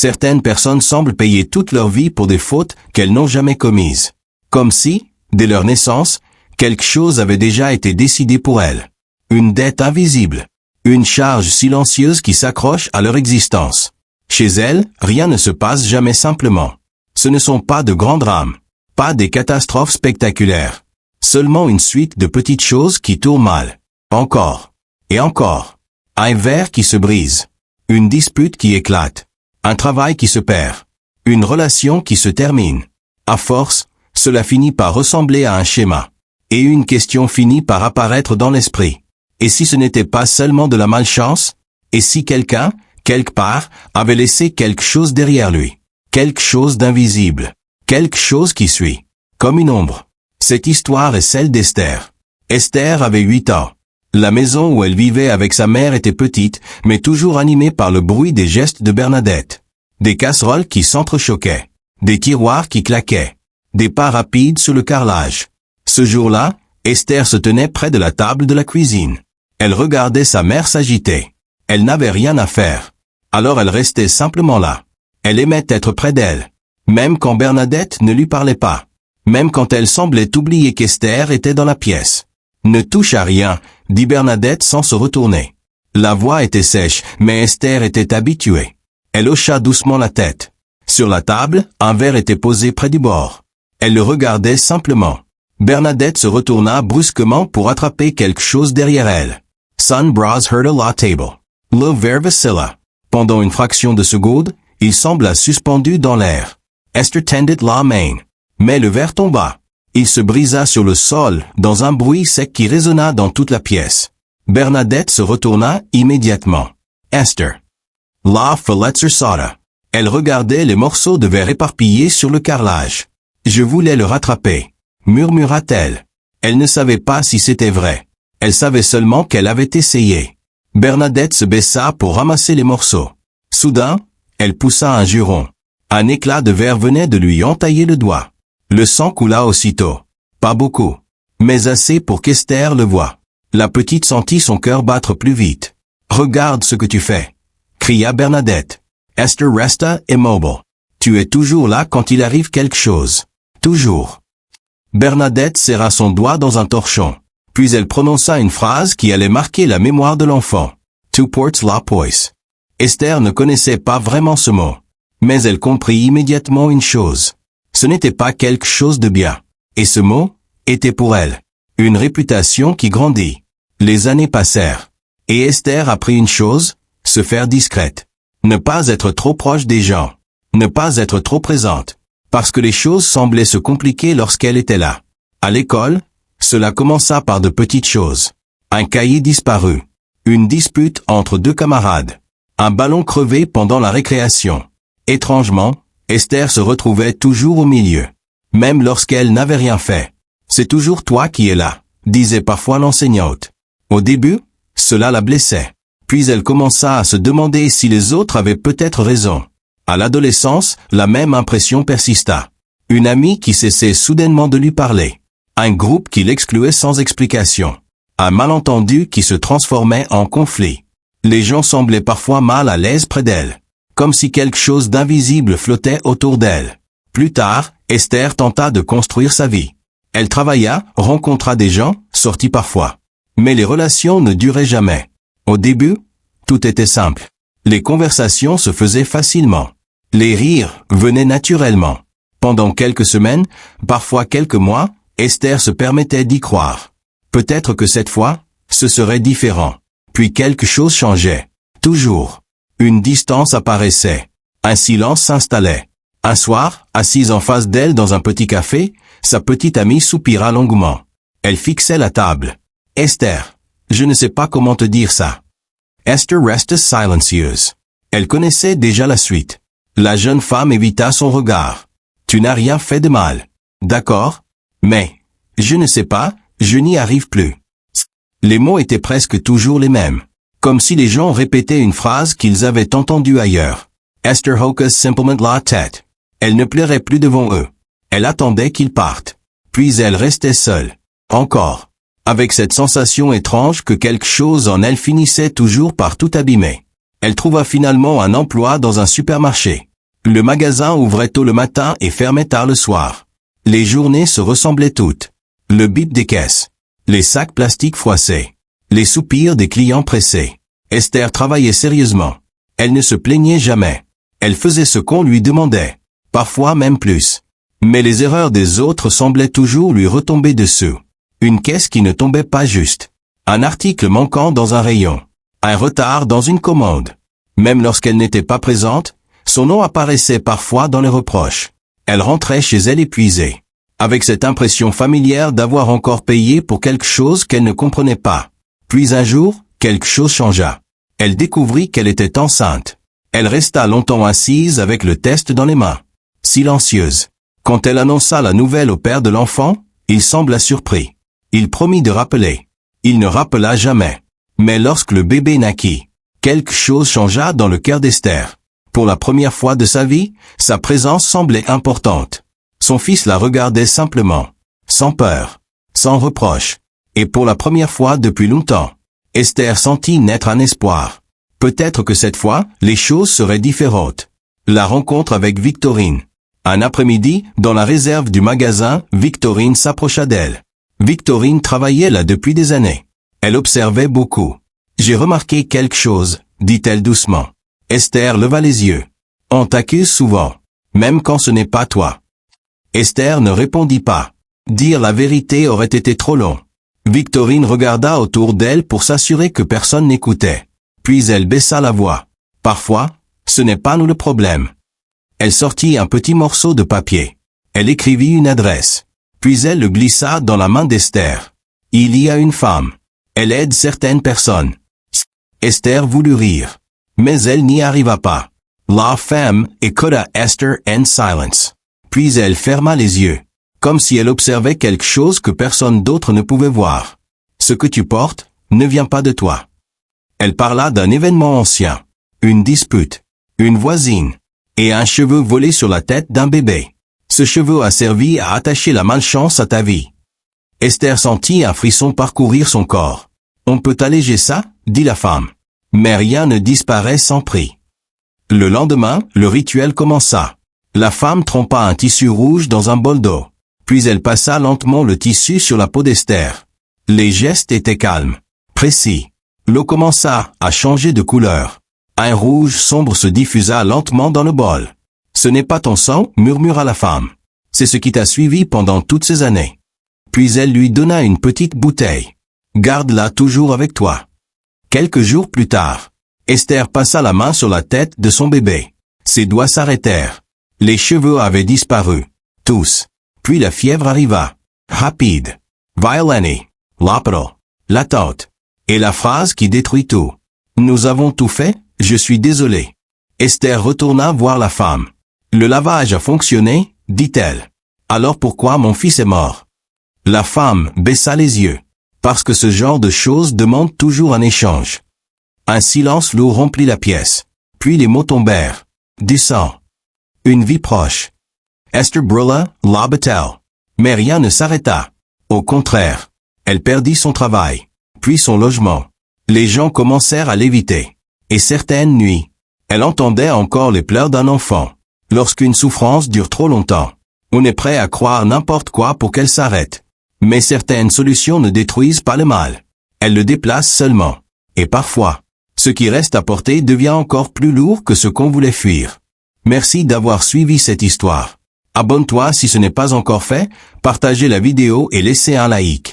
Certaines personnes semblent payer toute leur vie pour des fautes qu'elles n'ont jamais commises. Comme si, dès leur naissance, quelque chose avait déjà été décidé pour elles. Une dette invisible. Une charge silencieuse qui s'accroche à leur existence. Chez elles, rien ne se passe jamais simplement. Ce ne sont pas de grands drames. Pas des catastrophes spectaculaires. Seulement une suite de petites choses qui tournent mal. Encore. Et encore. Un verre qui se brise. Une dispute qui éclate. Un travail qui se perd. Une relation qui se termine. À force, cela finit par ressembler à un schéma. Et une question finit par apparaître dans l'esprit. Et si ce n'était pas seulement de la malchance? Et si quelqu'un, quelque part, avait laissé quelque chose derrière lui? Quelque chose d'invisible. Quelque chose qui suit. Comme une ombre. Cette histoire est celle d'Esther. Esther avait 8 ans. La maison où elle vivait avec sa mère était petite, mais toujours animée par le bruit des gestes de Bernadette. Des casseroles qui s'entrechoquaient. Des tiroirs qui claquaient. Des pas rapides sur le carrelage. Ce jour-là, Esther se tenait près de la table de la cuisine. Elle regardait sa mère s'agiter. Elle n'avait rien à faire. Alors elle restait simplement là. Elle aimait être près d'elle. Même quand Bernadette ne lui parlait pas. Même quand elle semblait oublier qu'Esther était dans la pièce. Ne touche à rien, dit Bernadette sans se retourner. La voix était sèche, mais Esther était habituée. Elle hocha doucement la tête. Sur la table, un verre était posé près du bord. Elle le regardait simplement. Bernadette se retourna brusquement pour attraper quelque chose derrière elle. Son bras hurt a la table. Le verre vacilla. Pendant une fraction de seconde, il sembla suspendu dans l'air. Esther tendit la main. Mais le verre tomba. Il se brisa sur le sol, dans un bruit sec qui résonna dans toute la pièce. Bernadette se retourna immédiatement. Esther. La Fletcher soda. Elle regardait les morceaux de verre éparpillés sur le carrelage. Je voulais le rattraper, murmura-t-elle. Elle ne savait pas si c'était vrai. Elle savait seulement qu'elle avait essayé. Bernadette se baissa pour ramasser les morceaux. Soudain, elle poussa un juron. Un éclat de verre venait de lui entailler le doigt. Le sang coula aussitôt. Pas beaucoup, mais assez pour qu'Esther le voie. La petite sentit son cœur battre plus vite. « Regarde ce que tu fais !» cria Bernadette. Esther resta immobile. « Tu es toujours là quand il arrive quelque chose. Toujours. » Bernadette serra son doigt dans un torchon. Puis elle prononça une phrase qui allait marquer la mémoire de l'enfant. « Two ports la poisse. » Esther ne connaissait pas vraiment ce mot. Mais elle comprit immédiatement une chose. Ce n'était pas quelque chose de bien. Et ce mot était pour elle une réputation qui grandit. Les années passèrent. Et Esther apprit une chose, se faire discrète. Ne pas être trop proche des gens. Ne pas être trop présente. Parce que les choses semblaient se compliquer lorsqu'elle était là. À l'école, cela commença par de petites choses. Un cahier disparu. Une dispute entre deux camarades. Un ballon crevé pendant la récréation. Étrangement, Esther se retrouvait toujours au milieu. Même lorsqu'elle n'avait rien fait. C'est toujours toi qui es là, disait parfois l'enseignante. Au début, cela la blessait. Puis elle commença à se demander si les autres avaient peut-être raison. À l'adolescence, la même impression persista. Une amie qui cessait soudainement de lui parler. Un groupe qui l'excluait sans explication. Un malentendu qui se transformait en conflit. Les gens semblaient parfois mal à l'aise près d'elle. Comme si quelque chose d'invisible flottait autour d'elle. Plus tard, Esther tenta de construire sa vie. Elle travailla, rencontra des gens, sortit parfois. Mais les relations ne duraient jamais. Au début, tout était simple. Les conversations se faisaient facilement. Les rires venaient naturellement. Pendant quelques semaines, parfois quelques mois, Esther se permettait d'y croire. Peut-être que cette fois, ce serait différent. Puis quelque chose changeait. Toujours. Une distance apparaissait. Un silence s'installait. Un soir, assise en face d'elle dans un petit café, sa petite amie soupira longuement. Elle fixait la table. « Esther, je ne sais pas comment te dire ça. » Esther resta silencieuse. Elle connaissait déjà la suite. La jeune femme évita son regard. « Tu n'as rien fait de mal. D'accord? Mais, je ne sais pas, je n'y arrive plus. » Les mots étaient presque toujours les mêmes. Comme si les gens répétaient une phrase qu'ils avaient entendue ailleurs. Esther hocha simplement la tête. Elle ne pleurait plus devant eux. Elle attendait qu'ils partent. Puis elle restait seule. Encore. Avec cette sensation étrange que quelque chose en elle finissait toujours par tout abîmer. Elle trouva finalement un emploi dans un supermarché. Le magasin ouvrait tôt le matin et fermait tard le soir. Les journées se ressemblaient toutes. Le bip des caisses. Les sacs plastiques froissés. Les soupirs des clients pressés. Esther travaillait sérieusement. Elle ne se plaignait jamais. Elle faisait ce qu'on lui demandait. Parfois même plus. Mais les erreurs des autres semblaient toujours lui retomber dessous. Une caisse qui ne tombait pas juste. Un article manquant dans un rayon. Un retard dans une commande. Même lorsqu'elle n'était pas présente, son nom apparaissait parfois dans les reproches. Elle rentrait chez elle épuisée, avec cette impression familière d'avoir encore payé pour quelque chose qu'elle ne comprenait pas. Puis un jour, quelque chose changea. Elle découvrit qu'elle était enceinte. Elle resta longtemps assise avec le test dans les mains, silencieuse. Quand elle annonça la nouvelle au père de l'enfant, il sembla surpris. Il promit de rappeler. Il ne rappela jamais. Mais lorsque le bébé naquit, quelque chose changea dans le cœur d'Esther. Pour la première fois de sa vie, sa présence semblait importante. Son fils la regardait simplement, sans peur, sans reproche. Et pour la première fois depuis longtemps, Esther sentit naître un espoir. Peut-être que cette fois, les choses seraient différentes. La rencontre avec Victorine. Un après-midi, dans la réserve du magasin, Victorine s'approcha d'elle. Victorine travaillait là depuis des années. Elle observait beaucoup. « J'ai remarqué quelque chose », dit-elle doucement. Esther leva les yeux. « On t'accuse souvent, même quand ce n'est pas toi. » Esther ne répondit pas. Dire la vérité aurait été trop long. Victorine regarda autour d'elle pour s'assurer que personne n'écoutait. Puis elle baissa la voix. « Parfois, ce n'est pas nous le problème. » Elle sortit un petit morceau de papier. Elle écrivit une adresse. Puis elle le glissa dans la main d'Esther. « Il y a une femme. Elle aide certaines personnes. » Esther voulut rire. Mais elle n'y arriva pas. La femme écouta Esther en silence. Puis elle ferma les yeux, comme si elle observait quelque chose que personne d'autre ne pouvait voir. « Ce que tu portes ne vient pas de toi. » Elle parla d'un événement ancien, une dispute, une voisine, et un cheveu volé sur la tête d'un bébé. Ce cheveu a servi à attacher la malchance à ta vie. Esther sentit un frisson parcourir son corps. « On peut alléger ça ?» dit la femme. Mais rien ne disparaît sans prix. Le lendemain, le rituel commença. La femme trempa un tissu rouge dans un bol d'eau. Puis elle passa lentement le tissu sur la peau d'Esther. Les gestes étaient calmes, précis. L'eau commença à changer de couleur. Un rouge sombre se diffusa lentement dans le bol. « Ce n'est pas ton sang, murmura la femme. C'est ce qui t'a suivi pendant toutes ces années. » Puis elle lui donna une petite bouteille. « Garde-la toujours avec toi. » Quelques jours plus tard, Esther passa la main sur la tête de son bébé. Ses doigts s'arrêtèrent. Les cheveux avaient disparu. Tous. Puis la fièvre arriva. Rapide. Violente. L'hopital. L'attente. Et la phrase qui détruit tout. « Nous avons tout fait, je suis désolé. » Esther retourna voir la femme. « Le lavage a fonctionné, dit-elle. Alors pourquoi mon fils est mort ?» La femme baissa les yeux. Parce que ce genre de choses demande toujours un échange. Un silence lourd remplit la pièce. Puis les mots tombèrent. Du sang. Une vie proche. Esther brûla l'hôpital. Mais rien ne s'arrêta. Au contraire. Elle perdit son travail. Puis son logement. Les gens commencèrent à l'éviter. Et certaines nuits, elle entendait encore les pleurs d'un enfant. Lorsqu'une souffrance dure trop longtemps, on est prêt à croire n'importe quoi pour qu'elle s'arrête. Mais certaines solutions ne détruisent pas le mal. Elles le déplacent seulement. Et parfois, ce qui reste à porter devient encore plus lourd que ce qu'on voulait fuir. Merci d'avoir suivi cette histoire. Abonne-toi si ce n'est pas encore fait, partagez la vidéo et laissez un like.